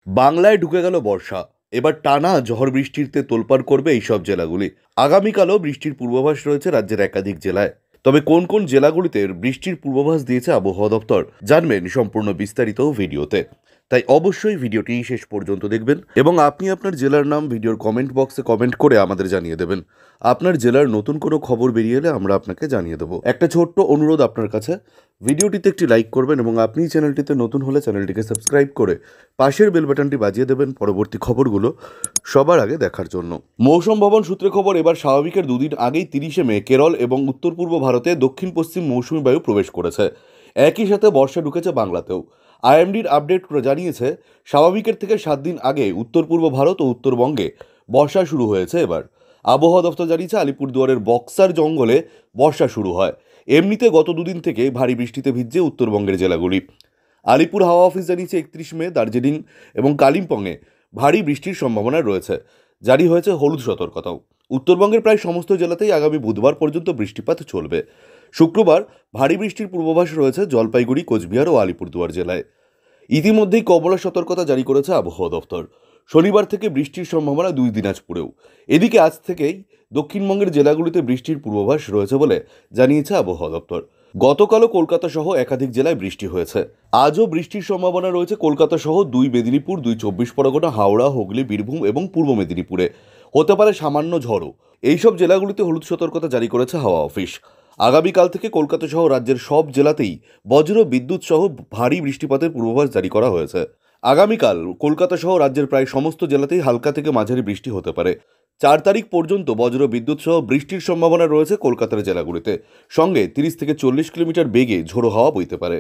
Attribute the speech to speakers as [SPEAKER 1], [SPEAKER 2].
[SPEAKER 1] বাংলায় ঢুকে গেল বর্ষা। এবার টানা ঝড় বৃষ্টিতে তোলপাড় করবে এইসব জেলাগুলি। আগামীকালও বৃষ্টির পূর্বাভাস রয়েছে রাজ্যের একাধিক জেলায়। তবে কোন কোন জেলাগুলিতে বৃষ্টির পূর্বাভাস দিয়েছে আবহাওয়া দপ্তর জানবেন সম্পূর্ণ বিস্তারিত ভিডিওতে। তাই অবশ্যই ভিডিওটি শেষ পর্যন্ত দেখবেন এবং আপনি আপনার জেলার নাম ভিডিওর কমেন্ট বক্সে কমেন্ট করে আমাদের জানিয়ে দেবেন। আপনার জেলার নতুন কোনো খবর বেরিয়ে এলে আমরা আপনাকে জানিয়ে দেবো। একটা ছোট্ট অনুরোধ আপনার কাছে, ভিডিওটিতে একটি লাইক করবেন এবং আপনি চ্যানেলটিতে নতুন হলে চ্যানেলটিকে সাবস্ক্রাইব করে পাশের বেল বাটনটি বাজিয়ে দেবেন পরবর্তী খবরগুলো সবার আগে দেখার জন্য। মৌসুম ভবন সূত্রে খবর, এবার স্বাভাবিকের দুদিন আগেই 30শে মে কেরল এবং উত্তর পূর্ব ভারতে দক্ষিণ পশ্চিম মৌসুমী বায়ু প্রবেশ করেছে। একই সাথে বর্ষা ঢুকেছে বাংলাতেও। আইএমডির আপডেট জানিয়েছে স্বাভাবিকের থেকে 7 দিন আগে উত্তর পূর্ব ভারত ও উত্তরবঙ্গে বর্ষা শুরু হয়েছে। এবার আবহাওয়া দপ্তর জানিয়েছে আলিপুরদুয়ারের বক্সার জঙ্গলে বর্ষা শুরু হয়। এমনিতে গত দুদিন থেকে ভারী বৃষ্টিতে ভিজছে উত্তরবঙ্গের জেলাগুলি। আলিপুর হাওয়া অফিস জানিয়েছে 31 মে দার্জিলিং এবং কালিম্পংয়ে ভারী বৃষ্টির সম্ভাবনা রয়েছে। জারি হয়েছে হলুদ সতর্কতাও। উত্তরবঙ্গের প্রায় সমস্ত জেলাতেই আগামী বুধবার পর্যন্ত বৃষ্টিপাত চলবে। শুক্রবার ভারী বৃষ্টির পূর্বাভাস রয়েছে জলপাইগুড়ি, কোচবিহার ও আলিপুরদুয়ার জেলায়। ইতিমধ্যেই কমলা সতর্কতা জারি করেছে আবহাওয়া দপ্তর। শনিবার থেকে বৃষ্টির সম্ভাবনা 2 দিনাজপুরেও। এদিকে আজ থেকেই দক্ষিণবঙ্গের জেলাগুলিতে বৃষ্টির পূর্বাভাস রয়েছে বলে জানিয়েছে আবহাওয়া দপ্তর। গতকালও কলকাতা সহ একাধিক জেলায় বৃষ্টি হয়েছে। আজও বৃষ্টির সম্ভাবনা রয়েছে কলকাতা সহ 2 মেদিনীপুর, 2 চব্বিশ পরগনা, হাওড়া, হুগলি, বীরভূম এবং পূর্ব মেদিনীপুরে। হতে পারে সামান্য ঝড়ও। এইসব জেলাগুলিতে হলুদ সতর্কতা জারি করেছে হাওয়া অফিস। আগামীকাল থেকে কলকাতা সহ রাজ্যের সব জেলাতেই বজ্র বিদ্যুৎ সহ ভারী বৃষ্টিপাতের পূর্বাভাস জারি করা হয়েছে। আগামীকাল কলকাতা সহ রাজ্যের প্রায় সমস্ত জেলাতেই হালকা থেকে মাঝারি বৃষ্টি হতে পারে। 4 তারিখ পর্যন্ত বজ্র বিদ্যুৎ সহ বৃষ্টির সম্ভাবনা রয়েছে কলকাতার জেলাগুলিতে। সঙ্গে 30 থেকে 40 কিলোমিটার বেগে ঝোড়ো হাওয়া বইতে পারে।